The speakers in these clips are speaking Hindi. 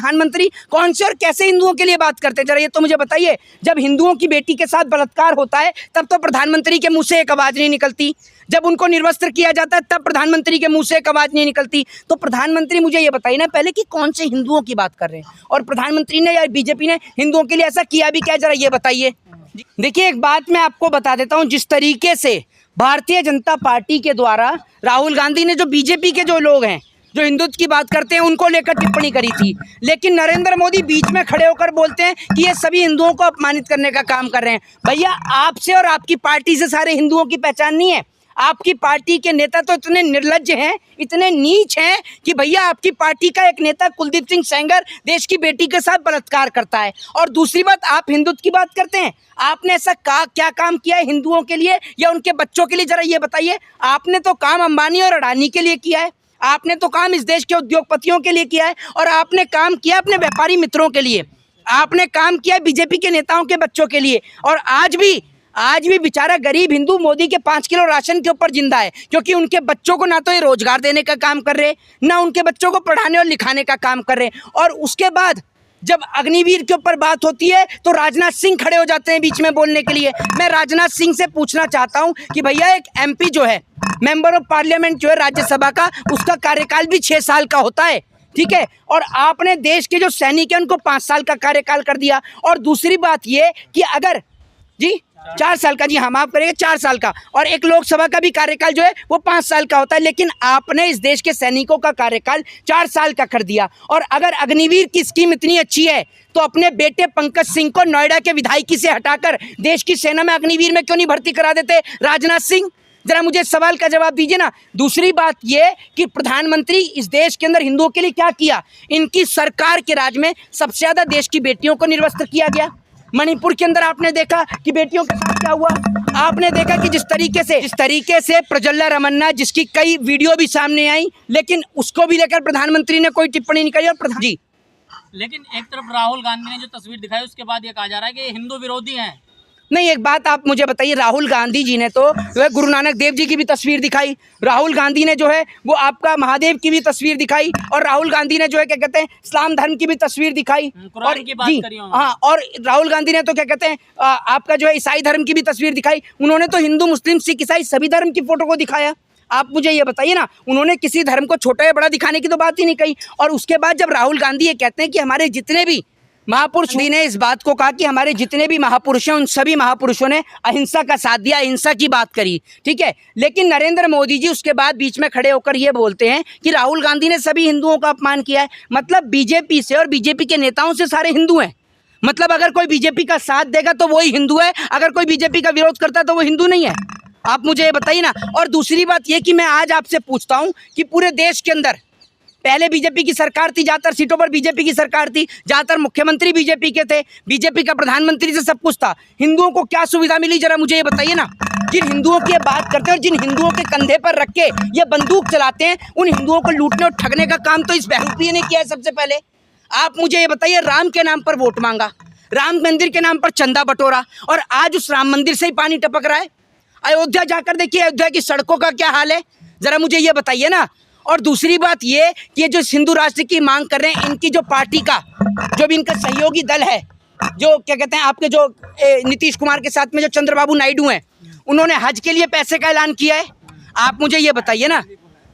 प्रधानमंत्री कौन से और कैसे हिंदुओं के लिए बात करते हैं, जरा ये तो मुझे बताइए। जब हिंदुओं की बेटी के साथ बलात्कार होता है तब तो प्रधानमंत्री के मुंह से एक आवाज़ नहीं निकलती, जब उनको निर्वस्त्र किया जाता है तब प्रधानमंत्री के मुंह से एक आवाज़ नहीं निकलती। तो प्रधानमंत्री मुझे ये बताइए ना पहले कि कौन से हिंदुओं की बात कर रहे हैं, और प्रधानमंत्री ने या बीजेपी ने हिंदुओं के लिए ऐसा किया भी क्या, जरा ये बताइए। देखिए एक बात मैं आपको बता देता हूँ, जिस तरीके से भारतीय जनता पार्टी के द्वारा राहुल गांधी ने जो बीजेपी के जो लोग हैं जो हिंदुत्व की बात करते हैं उनको लेकर टिप्पणी करी थी, लेकिन नरेंद्र मोदी बीच में खड़े होकर बोलते हैं कि ये सभी हिंदुओं को अपमानित करने का काम कर रहे हैं। भैया आपसे और आपकी पार्टी से सारे हिंदुओं की पहचान नहीं है। आपकी पार्टी के नेता तो इतने निर्लज्ज हैं, इतने नीच हैं कि भैया आपकी पार्टी का एक नेता कुलदीप सिंह सेंगर देश की बेटी के साथ बलात्कार करता है, और दूसरी बात आप हिंदुत्व की बात करते हैं। आपने ऐसा क्या काम किया है हिंदुओं के लिए या उनके बच्चों के लिए, जरा ये बताइए। आपने तो काम अंबानी और अडानी के लिए किया है, आपने तो काम इस देश के उद्योगपतियों के लिए किया है, और आपने काम किया अपने व्यापारी मित्रों के लिए, आपने काम किया बीजेपी के नेताओं के बच्चों के लिए। और आज भी बेचारा गरीब हिंदू मोदी के 5 किलो राशन के ऊपर जिंदा है, क्योंकि उनके बच्चों को ना तो ये रोजगार देने का काम कर रहे, ना उनके बच्चों को पढ़ाने और लिखाने का काम कर रहे। और उसके बाद जब अग्निवीर के ऊपर बात होती है तो राजनाथ सिंह खड़े हो जाते हैं बीच में बोलने के लिए। मैं राजनाथ सिंह से पूछना चाहता हूं कि भैया एक एमपी जो है, मेंबर ऑफ पार्लियामेंट जो है राज्यसभा का, उसका कार्यकाल भी 6 साल का होता है, ठीक है, और आपने देश के जो सैनिक हैं उनको 5 साल का कार्यकाल कर दिया। और दूसरी बात ये कि अगर जी 4 साल का, जी हाँ माफ करेंगे 4 साल का, और एक लोकसभा का भी कार्यकाल जो है वो 5 साल का होता है, लेकिन आपने इस देश के सैनिकों का कार्यकाल 4 साल का कर दिया। और अगर अग्निवीर की स्कीम इतनी अच्छी है तो अपने बेटे पंकज सिंह को नोएडा के विधायकी से हटाकर देश की सेना में अग्निवीर में क्यों नहीं भर्ती करा देते राजनाथ सिंह, जरा मुझे इस सवाल का जवाब दीजिए ना। दूसरी बात ये कि प्रधानमंत्री इस देश के अंदर हिंदुओं के लिए क्या किया, इनकी सरकार के राज में सबसे ज़्यादा देश की बेटियों को निर्वस्त्र किया गया। मणिपुर के अंदर आपने देखा कि बेटियों के साथ क्या हुआ, आपने देखा कि जिस तरीके से प्रज्वला रमन्ना, जिसकी कई वीडियो भी सामने आई, लेकिन उसको भी लेकर प्रधानमंत्री ने कोई टिप्पणी नहीं करी। और जी लेकिन एक तरफ राहुल गांधी ने जो तस्वीर दिखाई उसके बाद ये कहा जा रहा है कि ये हिंदू विरोधी हैं। नहीं, एक बात आप मुझे बताइए, राहुल गांधी जी ने तो गुरु नानक देव जी की भी तस्वीर दिखाई, राहुल गांधी ने जो है वो आपका महादेव की भी तस्वीर दिखाई, और राहुल गांधी ने जो है क्या कहते हैं इस्लाम धर्म की भी तस्वीर दिखाई, और की बात करी हाँ, और राहुल गांधी ने तो क्या कहते हैं आपका जो है ईसाई धर्म की भी तस्वीर दिखाई। उन्होंने तो हिंदू मुस्लिम सिख ईसाई सभी धर्म की फोटो को दिखाया। आप मुझे ये बताइए ना, उन्होंने किसी धर्म को छोटा या बड़ा दिखाने की तो बात ही नहीं कही। और उसके बाद जब राहुल गांधी ये कहते हैं कि हमारे जितने भी महापुरुष ने इस बात को कहा कि हमारे जितने भी महापुरुष हैं उन सभी महापुरुषों ने अहिंसा का साथ दिया, अहिंसा की बात करी, ठीक है, लेकिन नरेंद्र मोदी जी उसके बाद बीच में खड़े होकर ये बोलते हैं कि राहुल गांधी ने सभी हिंदुओं का अपमान किया है। मतलब बीजेपी से और बीजेपी के नेताओं से सारे हिंदू हैं। मतलब अगर कोई बीजेपी का साथ देगा तो वही हिंदू है, अगर कोई बीजेपी का विरोध करता है तो वो हिंदू नहीं है। आप मुझे ये बताइए ना। और दूसरी बात ये कि मैं आज आपसे पूछता हूँ कि पूरे देश के अंदर पहले बीजेपी की सरकार थी, ज़्यादातर सीटों पर बीजेपी की सरकार थी, ज़्यादातर मुख्यमंत्री बीजेपी के थे, बीजेपी का प्रधानमंत्री से सब कुछ था, हिंदुओं को क्या सुविधा मिली, जरा मुझे ये बताइए ना। जिन हिंदुओं की बात करते हैं और जिन हिंदुओं के कंधे पर रख के ये बंदूक चलाते हैं, उन हिंदुओं को लूटने और ठगने का काम तो इस बहरूपी ने किया है सबसे पहले। आप मुझे ये बताइए, राम के नाम पर वोट मांगा, राम मंदिर के नाम पर चंदा बटोरा, और आज उस राम मंदिर से ही पानी टपक रहा है। अयोध्या जाकर देखिए अयोध्या की सड़कों का क्या हाल है, जरा मुझे ये बताइए ना। और दूसरी बात ये कि ये जो हिंदू राष्ट्र की मांग कर रहे हैं, इनकी जो पार्टी का जो भी इनका सहयोगी दल है, जो क्या कहते हैं आपके जो नीतीश कुमार के साथ में जो चंद्रबाबू नायडू हैं, उन्होंने हज के लिए पैसे का ऐलान किया है। आप मुझे ये बताइए ना,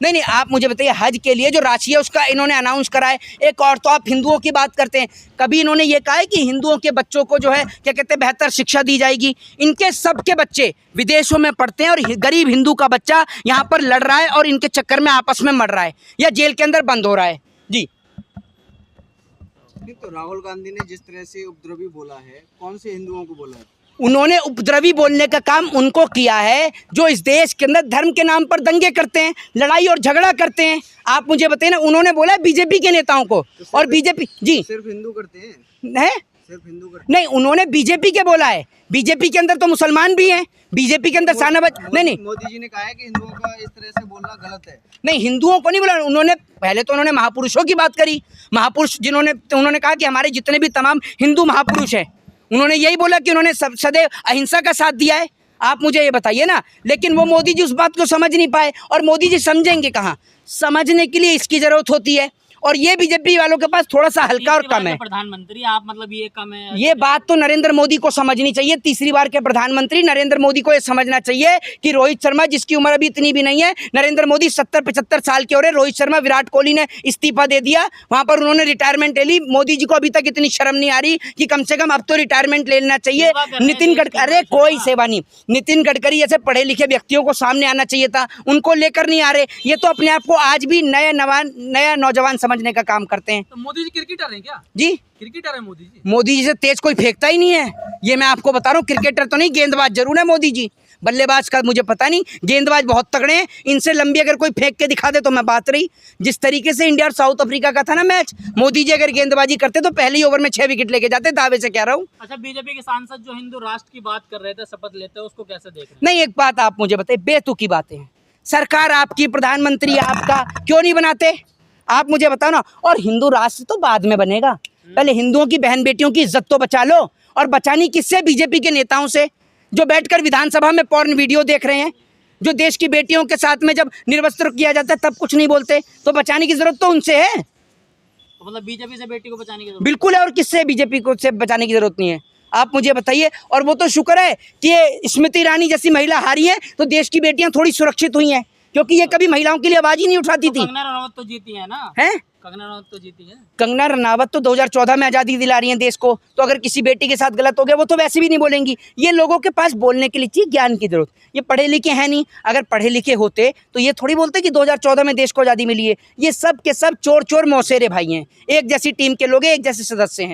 नहीं, आप मुझे बताइए, हज के लिए जो राशि है उसका इन्होंने अनाउंस करा है। एक और तो आप हिंदुओं की बात करते हैं, कभी इन्होंने ये कहा है कि हिंदुओं के बच्चों को जो है क्या कहते हैं बेहतर शिक्षा दी जाएगी। इनके सबके बच्चे विदेशों में पढ़ते हैं और गरीब हिंदू का बच्चा यहाँ पर लड़ रहा है और इनके चक्कर में आपस में मर रहा है या जेल के अंदर बंद हो रहा है। जी तो राहुल गांधी ने जिस तरह से उपद्रवी बोला है, कौन से हिंदुओं को बोला है? उन्होंने उपद्रवी बोलने का काम उनको किया है जो इस देश के अंदर धर्म के नाम पर दंगे करते हैं, लड़ाई और झगड़ा करते हैं। आप मुझे बताइए ना, उन्होंने बोला बीजेपी के नेताओं को, तो और बीजेपी जी सिर्फ हिंदू करते हैं, सिर्फ हिंदू करते नहीं, उन्होंने बीजेपी के बोला है। बीजेपी के अंदर तो मुसलमान भी हैं, बीजेपी के अंदर सानाबाज नहीं, मोदी जी ने कहा है कि हिंदुओं का इस तरह से बोलना गलत है। नहीं, हिंदुओं को नहीं बोला उन्होंने। पहले तो उन्होंने महापुरुषों की बात करी, महापुरुष उन्होंने कहा कि हमारे जितने भी तमाम हिंदू महापुरुष हैं, उन्होंने यही बोला कि उन्होंने सदैव अहिंसा का साथ दिया है। आप मुझे ये बताइए ना, लेकिन वो मोदी जी उस बात को समझ नहीं पाए, और मोदी जी समझेंगे कहाँ, समझने के लिए इसकी ज़रूरत होती है। और ये बीजेपी वालों के पास थोड़ा सा हल्का और कम है। प्रधानमंत्री आप मतलब ये कम है, ये बात तो नरेंद्र मोदी को समझनी चाहिए। तीसरी बार के प्रधानमंत्री नरेंद्र मोदी को ये समझना चाहिए कि रोहित शर्मा, जिसकी उम्र अभी इतनी भी नहीं है, नरेंद्र मोदी 70-75 साल के हो रहे, रोहित शर्मा, विराट कोहली ने इस्तीफा दे दिया, वहां पर उन्होंने रिटायरमेंट ले ली। मोदी जी को अभी तक इतनी शर्म नहीं आ रही कि कम से कम अब तो रिटायरमेंट ले लेना चाहिए। नितिन गडकरी, अरे कोई सेवा नहीं, नितिन गडकरी जैसे पढ़े लिखे व्यक्तियों को सामने आना चाहिए था, उनको लेकर नहीं आ रहे। ये तो अपने आप को आज भी नया नौजवान समझने का काम करते हैं। तो मोदी जी क्रिकेटर हैं क्या? जी, क्रिकेटर है मोदी जी? मोदी जी से तेज कोई फेंकता ही नहीं है, ये मैं आपको बता रहा हूँ। क्रिकेटर तो नहीं, गेंदबाज जरूर है मोदी जी, बल्लेबाज का मुझे पता नहीं। गेंदबाज बहुत तगड़े हैं, इनसे लंबी अगर कोई फेंक के दिखा दे तो मैं बात रही। जिस तरीके से इंडिया और साउथ अफ्रीका का था ना मैच, मोदी जी अगर गेंदबाजी करते तो पहले ओवर में 6 विकेट लेके जाते, दावे से कह रहा हूँ। अच्छा, बीजेपी के सांसद जो हिंदू राष्ट्र की बात कर रहे थे, शपथ लेते हैं, उसको कैसे देख रहे हैं? नहीं, एक बात आप मुझे बताइए, बेतुकी बातें हैं। सरकार आपकी, प्रधानमंत्री आपका, क्यों नहीं बनाते आप मुझे बताओ ना। और हिंदू राष्ट्र तो बाद में बनेगा, पहले हिंदुओं की बहन बेटियों की इज्जत तो बचा लो। और बचानी किससे? बीजेपी के नेताओं से, जो बैठकर विधानसभा में पॉर्न वीडियो देख रहे हैं, जो देश की बेटियों के साथ में जब निर्वस्त्र किया जाता है तब कुछ नहीं बोलते। तो बचाने की जरूरत तो उनसे है। तो मतलब बीजेपी से बेटी को बचाने की जरूरत? बिल्कुल है, और किससे बीजेपी को से बचाने की जरूरत नहीं है, आप मुझे बताइए। और वो तो शुक्र है कि ये स्मृति ईरानी जैसी महिला हारी है, तो देश की बेटियां थोड़ी सुरक्षित हुई हैं, क्योंकि ये कभी महिलाओं के लिए आवाज ही नहीं उठाती थी। कंगना रनावत तो जीती है ना? हैं? कंगना रनावत तो जीती है। कंगना रनावत तो 2014 में आज़ादी दिला रही हैं देश को, तो अगर किसी बेटी के साथ गलत हो गया वो तो वैसे भी नहीं बोलेंगी। ये लोगों के पास बोलने के लिए चाहिए ज्ञान की जरूरत। ये पढ़े लिखे हैं नहीं, अगर पढ़े लिखे होते तो ये थोड़ी बोलते कि 2014 में देश को आज़ादी मिली है। ये सब के सब चोर चोर मौसेरे भाई हैं, एक जैसी टीम के लोग हैं, एक जैसे सदस्य हैं।